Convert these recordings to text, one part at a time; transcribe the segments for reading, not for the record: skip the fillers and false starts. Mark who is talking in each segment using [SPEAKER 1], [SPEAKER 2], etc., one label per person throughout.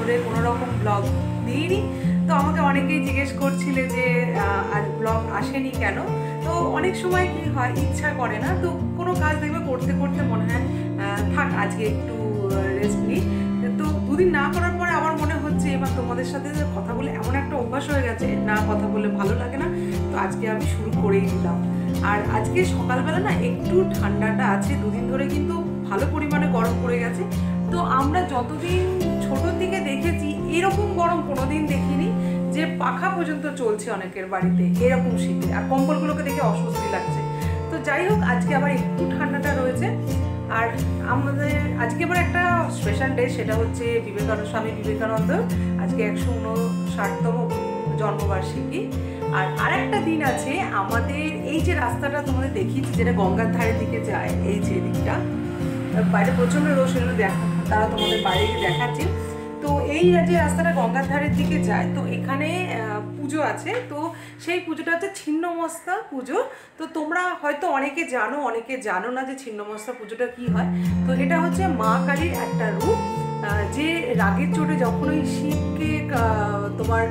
[SPEAKER 1] ধরে কোনো রকম ব্লগ দিইনি। তো আমাকে অনেকেই জিজ্ঞেস করছিলে যে আজ ব্লগ আসেনি কেন। তো অনেক সময় কি হয়, ইচ্ছা করে না, তো কোনো কাজ দেখবে করতে করতে মনে হয় থাক আজকে একটু রেস্ট নিই। তো দুদিন না করার পরে আমার মনে হচ্ছে এবার তোমাদের সাথে কথা বলে এমন একটা অভ্যাস হয়ে গেছে, না কথা বলে ভালো লাগে না। তো আজকে আমি শুরু করেই দিলাম। আর আজকে সকালবেলা না একটু ঠান্ডাটা আছে, দুদিন ধরে কিন্তু ভালো পরিমাণে গরম পড়ে গেছে। তো আমরা যতদিন ছোটোর দিকে দেখেছি এরকম গরম কোনোদিন দেখিনি, যে পাখা পর্যন্ত চলছে অনেকের বাড়িতে এরকম শীতে, আর কম্বলগুলোকে দেখে অস্বস্তি লাগছে। তো যাই হোক, আজকে আবার একটু ঠান্ডাটা রয়েছে। আর আমাদের আজকে আবার একটা স্পেশাল ডে, সেটা হচ্ছে স্বামী বিবেকানন্দ আজকে 159তম জন্মবার্ষিকী। আর আরেকটা দিন আছে আমাদের, এই যে রাস্তাটা তোমাদের দেখিয়েছি যেটা গঙ্গার ধারের দিকে যায়, এই যে দিকটা বাইরে প্রচণ্ড রোদ, সেগুলো তারা তোমাদের বাইরে দেখাচ্ছে। তো এই যে রাস্তাটা গঙ্গার ধারের দিকে যায়, তো এখানে পুজো আছে। তো সেই পুজোটা হচ্ছে ছিন্নমস্তা পুজো। তো তোমরা হয়তো অনেকে জানো, অনেকে জানো না যে ছিন্নমস্তা পুজোটা কি হয়। তো এটা হচ্ছে মা কালীর একটা রূপ, যে রাগের চোটে যখন ওই শিবকে তোমার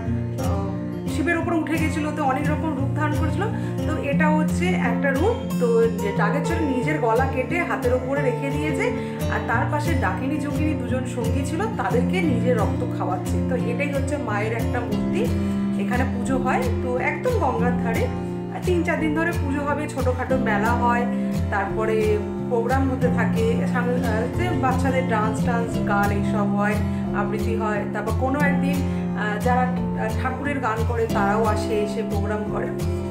[SPEAKER 1] শিবের উপর উঠে গেছিল, তো অনেক রকম রূপ ধারণ করেছিল। তো এটা হচ্ছে একটা রূপ। তো রাগের চোটে নিজের গলা কেটে হাতের উপরে রেখে দিয়েছে, আর তার পাশে ডাকিনী যোগিনী দুজন সঙ্গী ছিল, তাদেরকে নিজের রক্ত খাওয়াচ্ছে। তো এটাই হচ্ছে মায়ের একটা মূর্তি, এখানে পুজো হয়। তো একদম গঙ্গার ধারে 3-4 দিন ধরে পুজো হবে, ছোটোখাটো মেলা হয়, তারপরে প্রোগ্রাম হতে থাকে, বাচ্চাদের ডান্স গান এইসব হয়, আবৃত্তি হয়। তারপর কোনো একদিন যারা ঠাকুরের গান করে তারাও আসে, এসে প্রোগ্রাম করে।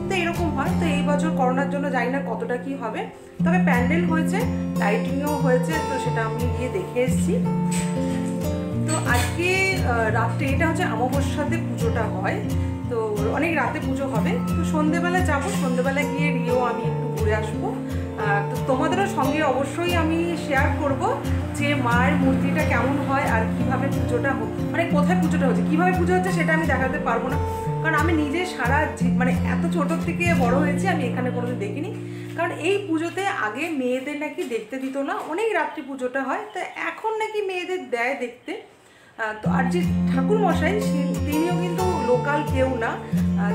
[SPEAKER 1] তো এরকম হয়। তো এই বছর করোনার জন্য জানি না কতটা কি হবে, তবে প্যান্ডেল হয়েছে, লাইটিংও হয়েছে, তো সেটা আমি গিয়ে দেখে এসেছি। তো আজকে রাত্রে, এটা হচ্ছে অমাবস্যাতে পুজোটা হয়, তো অনেক রাতে পুজো হবে। তো সন্ধেবেলা যাবো, সন্ধেবেলা গিয়ে রিও আমি একটু ঘুরে আসবো। তো তোমাদেরও সঙ্গে অবশ্যই আমি শেয়ার করব যে মায়ের মূর্তিটা কেমন হয় আর কিভাবে পুজোটা মানে কোথায় পুজোটা হচ্ছে, কিভাবে পুজো হচ্ছে সেটা আমি দেখাতে পারবো না, কারণ আমি নিজে মানে এত ছোটোর থেকে বড় হয়েছি, আমি এখানে কোনোদিন দেখিনি। কারণ এই পুজোতে আগে মেয়েদের নাকি দেখতে দিত না, অনেক রাত্রি পুজোটা হয়, তো এখন নাকি মেয়েদের দেয় দেখতে। তো আর যে ঠাকুর মশাই, তিনিও কিন্তু লোকাল কেউ না,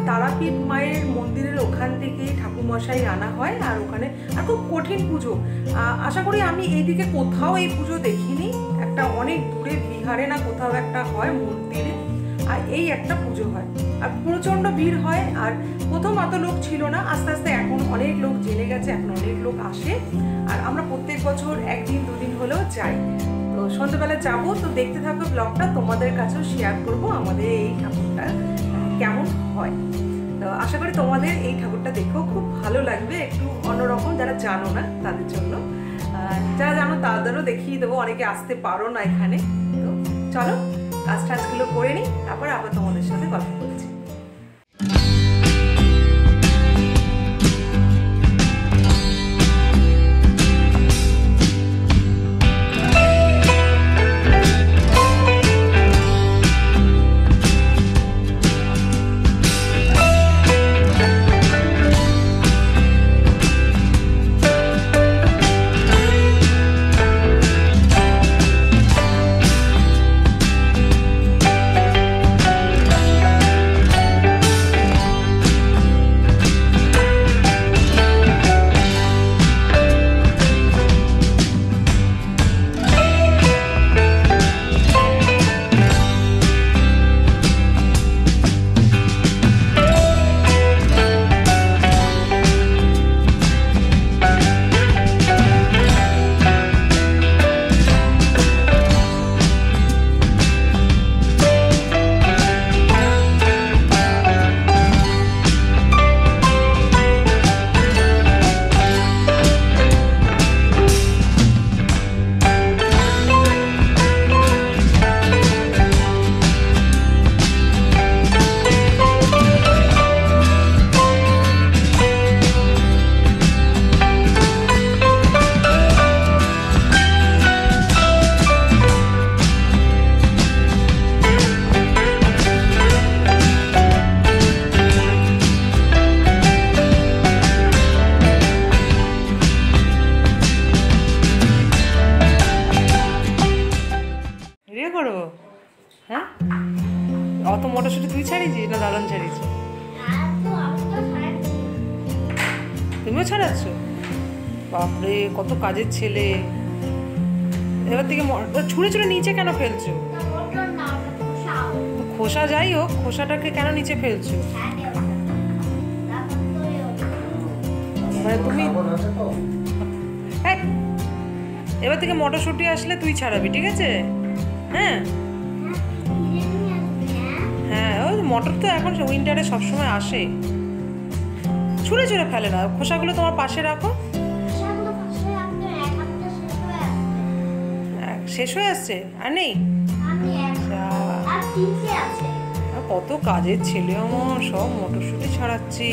[SPEAKER 1] তারাপীঠ মায়ের মন্দিরের ওখান থেকেই ঠাকুর মশাই আনা হয়। আর ওখানে আর খুব কঠিন পুজো, আশা করি আমি এইদিকে কোথাও এই পুজো দেখিনি, একটা অনেক দূরে বিহারে না কোথাও একটা হয় মন্দিরে, আর এই একটা পুজো হয়, আর প্রচণ্ড ভিড় হয়। আর প্রথম অত লোক ছিল না, আস্তে আস্তে এখন অনেক লোক জেনে গেছে, এখন অনেক লোক আসে। আর আমরা প্রত্যেক বছর 1-2 দিন হলেও যাই। তো সন্ধ্যেবেলা যাবো, তো দেখতে থাকো ব্লগটা, তোমাদের কাছেও শেয়ার করব আমাদের এই ঠাকুরটা কেমন হয়। তো আশা করি তোমাদের এই ঠাকুরটা দেখেও খুব ভালো লাগবে, একটু অন্যরকম, যারা জানো না তাদের জন্য। যারা জানো তাদেরও দেখিয়ে দেবো, অনেকে আসতে পারো না এখানে। তো চলো কাজ টাজগুলো করে নিই, তারপর আবার তোমাদের সাথে গল্প করছি। না লালন ছাড়িয়েছে? তুমিও ছাড়াচ্ছ? বাপরে, কত কাজের ছেলে। এবার থেকে ছুঁড়ে ছুঁড়ে নিচে কেন ফেলছো? খোসা যাই হোক, খোসাটাকে কেন নিচে ফেলছো? মানে তুমি এবার থেকে মটরশুঁটি আসলে তুই ছাড়াবি, ঠিক আছে? হ্যাঁ হ্যাঁ, ওই মটর তো এখন উইন্টারে সবসময় আসে। ছুঁড়ে ছুঁড়ে ফেলে না, খোসাগুলো তোমার পাশে রাখো। শেষ হয়ে আসছে আর নেই? কত কাজের ছেলে আমার, সব মটরশুঁটি ছাড়াচ্ছি।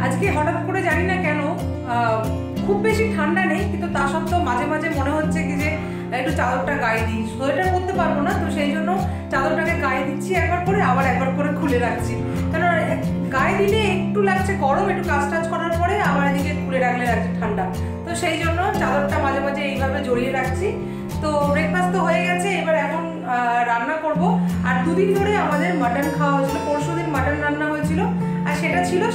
[SPEAKER 1] আজকে হঠাৎ করে জানি না কেন খুব বেশি ঠান্ডা নেই, কিন্তু তা সত্ত্বেও মাঝে মাঝে মনে হচ্ছে কি যে একটু চাদরটা গায়ে দিই। সোয়েটার করতে পারবো না, তো সেই জন্য চাদরটাকে গায়ে দিচ্ছি একবার করে, আবার একবার করে খুলে রাখছি। কারণ গায়ে দিলে একটু লাগছে গরম, একটু কাজ টাজ করার পরে আবার এদিকে খুলে রাখলে লাগছে ঠান্ডা। তো সেই জন্য চাদরটা মাঝে মাঝে এইভাবে জড়িয়ে রাখছি। তো ব্রেকফাস্ট তো হয়ে গেছে, এবার এখন রান্না করব। আর দুদিন ধরে আমাদের মাটন খাওয়া হয়েছিল, পরশু দিন মাটন রান্না হয়েছিল আর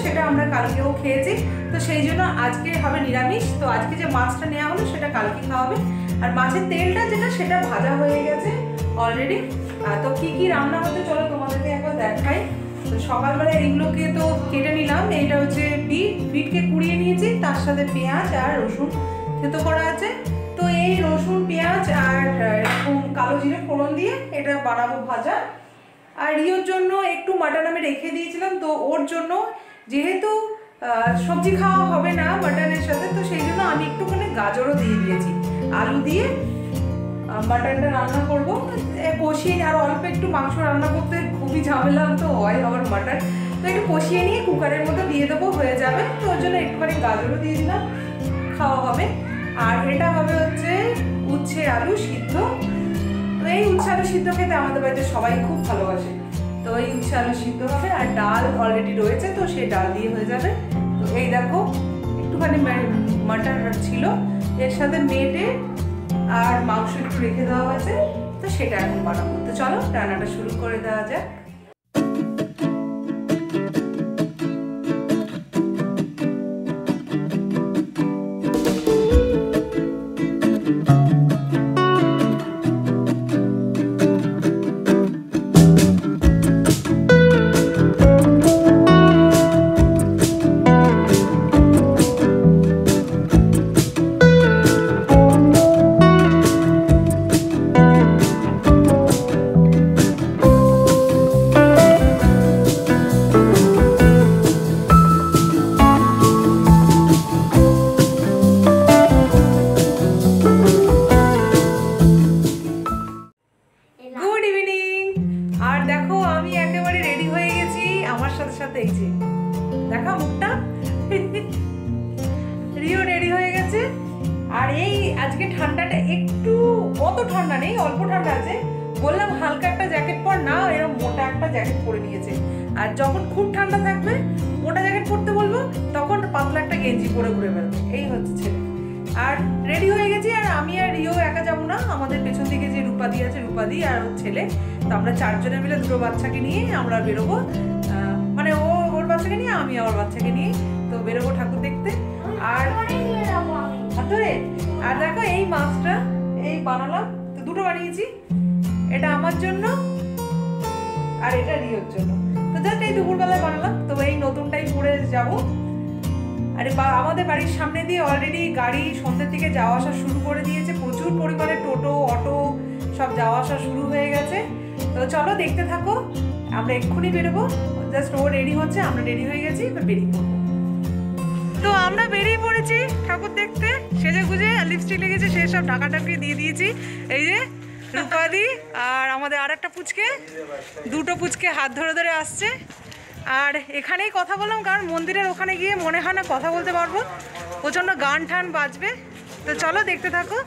[SPEAKER 1] সেটা আমরা কালকেও খেয়েছি। তো সেই জন্য আজকে হবে নিরামিষ। তো আজকে যে মাছটা নেওয়া হলো সেটা কালকে খাওয়া হবে। আর মাছের তেলটা যেটা, সেটা ভাজা হয়ে গেছে অলরেডি। তো কি কি রান্না হতে চলো তোমাদেরকে একবার দেখাই। তো সকালবেলা এইগুলোকে তো কেটে নিলাম। এইটা হচ্ছে বিটকে কুড়িয়ে নিয়েছি, তার সাথে পেঁয়াজ আর রসুন থেতো করা আছে। তো এই রসুন পেঁয়াজ আর এরকম কালো জিরে ফোড়ন দিয়ে এটা বানাবো ভাজা। আর রিওর জন্য একটু মাটন আমি রেখে দিয়েছিলাম, তো ওর জন্য যেহেতু সবজি খাওয়া হবে না মাটনের সাথে, তো সেই জন্য আমি একটুখানি গাজরও দিয়ে দিয়েছি। আলু দিয়ে মাটনটা রান্না করবো, কষিয়ে। আর অল্প একটু মাংস রান্না করতে খুবই ঝামেলা তো হয় আবার মাটন, তো একটু কষিয়ে নিয়ে কুকারের মধ্যে দিয়ে দেবো, হয়ে যাবে। তো ওর জন্য একটুখানি গাজরও দিয়ে দিলাম, খাওয়া হবে। আর এটা হবে হচ্ছে উচ্ছে আলু সিদ্ধ। তো এই উচ্ছে আলু সিদ্ধ খেতে আমাদের বাড়িতে সবাই খুব ভালোবাসে। তো এই উচ্ছে আলু সিদ্ধ হবে, আর ডাল অলরেডি রয়েছে, তো সেই ডাল দিয়ে হয়ে যাবে। তো এই দেখো একটুখানি মাটন ছিল, এর সাথে মেটে আর মাংস একটু রেখে দেওয়া হয়েছে, তো সেটা এখন বানাবো। তো চলো রান্নাটা শুরু করে দেওয়া যাক। দেখা মুখটা, রিও রেডি হয়ে গেছে। আর এই আজকে ঠান্ডাটা একটু, অত ঠান্ডা নেই, অল্প ঠান্ডা আছে। বললাম হালকা একটা জ্যাকেট পর, না এরকম মোটা একটা জ্যাকেট পরে নিয়েছে। আর যখন খুব ঠান্ডা থাকবে মোটা জ্যাকেট পরতে বলবো, তখন পাতলা একটা গেঞ্জি পরে ঘুরে বেরোবে। এই হচ্ছে ছেলে। আর রেডি হয়ে গেছি। আর আমি আর রিও একা যাবো না, আমাদের পেছন দিকে যে রূপাদি আছে, রূপাদি আর ওর ছেলে, তো আমরা চারজনে মিলে দুটো বাচ্চাকে নিয়ে আমরা বেরোবো। মানে ও ওর বাচ্চাকে নিয়ে, আমি আমার বাচ্চাকে নিয়ে, তো বেরোবো ঠাকুর দেখতে। আর আর দেখো এই মাছটা এই বানালাম, তো দুটো বানিয়েছি, এটা আমার জন্য আর এটা রিওর জন্য। তো জাস্ট এই দুপুরবেলায় বানালাম। তো এই নতুনটাই পরে যাবো। আর আমাদের বাড়ির সামনে দিয়ে অলরেডি গাড়ি সন্ধ্যের দিকে যাওয়া আসা শুরু করে দিয়েছে, প্রচুর পরিমাণে টোটো অটো সব যাওয়া আসা শুরু হয়ে গেছে। তো চলো দেখতে থাকো, আমরা এক্ষুনি বেরোবো। জাস্ট ও রেডি হচ্ছে, আমরা রেডি হয়ে গেছি, এবার বেরিয়ে পড়বো। তো আমরা বেরিয়ে পড়েছি ঠাকুর দেখতে, সেজে গুজে, লিপস্টিক লেগেছে, সে সব ঢাকাঢাকি দিয়ে দিয়েছি। এই যে রূপাদি আর আমাদের আর একটা পুচকে, দুটো পুচকে হাত ধরে ধরে আসছে। আর এখানেই কথা বললাম, কারণ মন্দিরের ওখানে গিয়ে মনে হয় না কথা বলতে পারবো, প্রচণ্ড গান ঠান বাজবে। তো চলো দেখতে থাকো।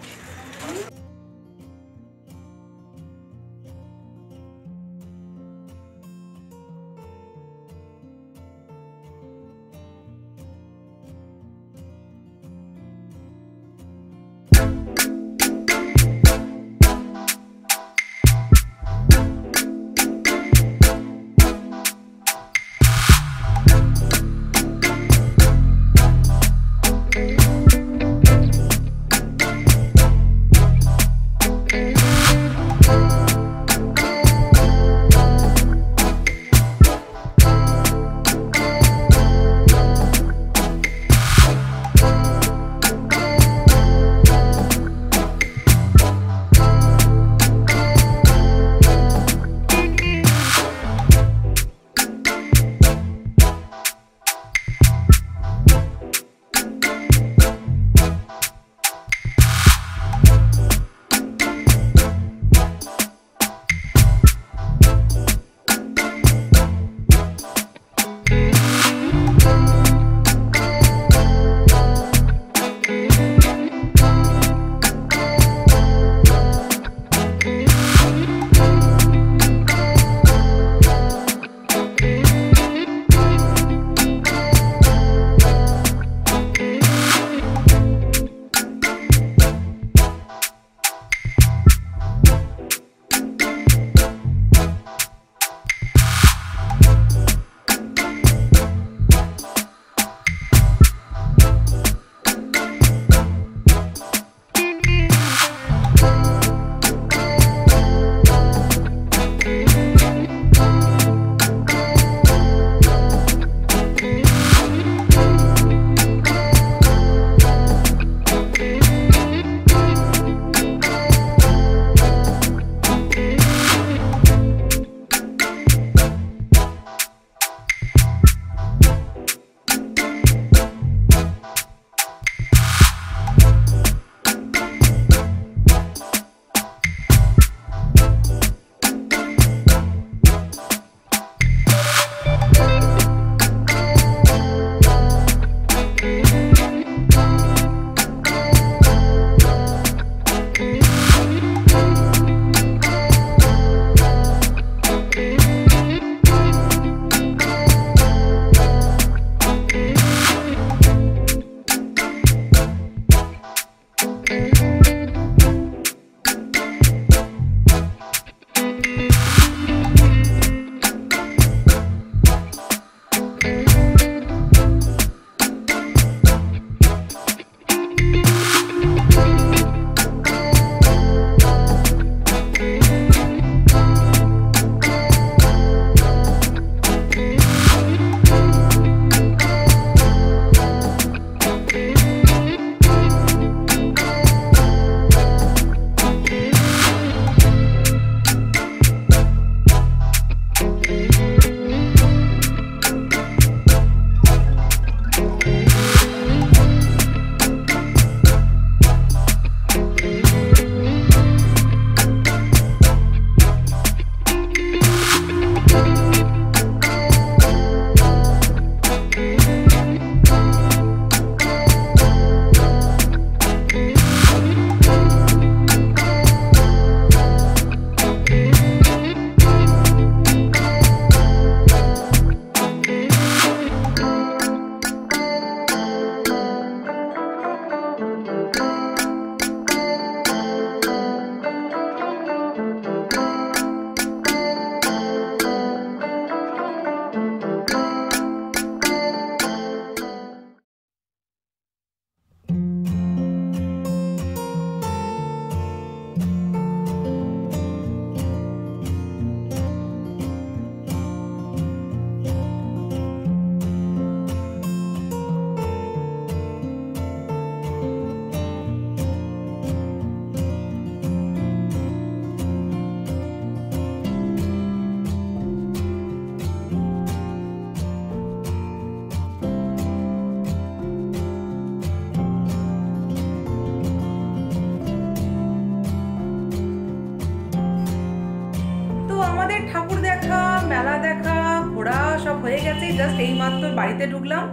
[SPEAKER 1] গেছে, জাস্ট এইমাত্র বাড়িতে ঢুকলাম।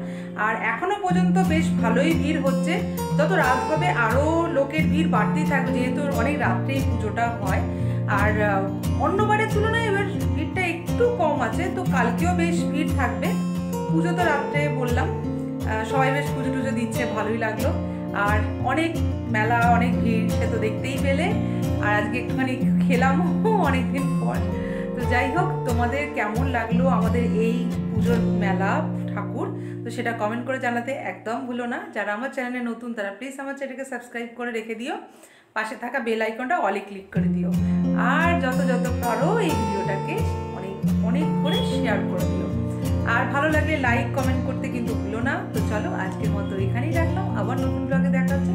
[SPEAKER 1] আর এখনো পর্যন্ত বেশ ভালোই ভিড় হচ্ছে। যত রাত হবে আরও লোকের ভিড় বাড়তেই থাকবে, যেহেতু অনেক রাত্রেই পুজোটা হয়। আর অন্যবারের তুলনায় এবার ভিড়টা একটু কম আছে, তো কালকেও বেশ ভিড় থাকবে। পুজো তো রাত্রে বললাম, সবাই বেশ পুজো টুজো দিচ্ছে, ভালোই লাগলো। আর অনেক মেলা, অনেক ভিড়, সে তো দেখতেই পেলে। আর আজকে একটুখানি খেলামও অনেকদিন পর। তো যাই হোক, তোমাদের কেমন লাগলো আমাদের এই পুজোর মেলা ঠাকুর, তো সেটা কমেন্ট করে জানাতে একদম ভুলো না। যারা আমার চ্যানেলে নতুন তারা প্লিজ আমার চ্যানেলকে সাবস্ক্রাইব করে রেখে দিও, পাশে থাকা বেল আইকনটা অলে ক্লিক করে দিও। আর যত পারো এই ভিডিওটাকে অনেক অনেক করে শেয়ার করে দিও। আর ভালো লাগলে লাইক কমেন্ট করতে কিন্তু ভুলো না। তো চলো, আজকের মতো এখানেই রাখলাম, আবার নতুন ব্লগে দেখা হচ্ছে।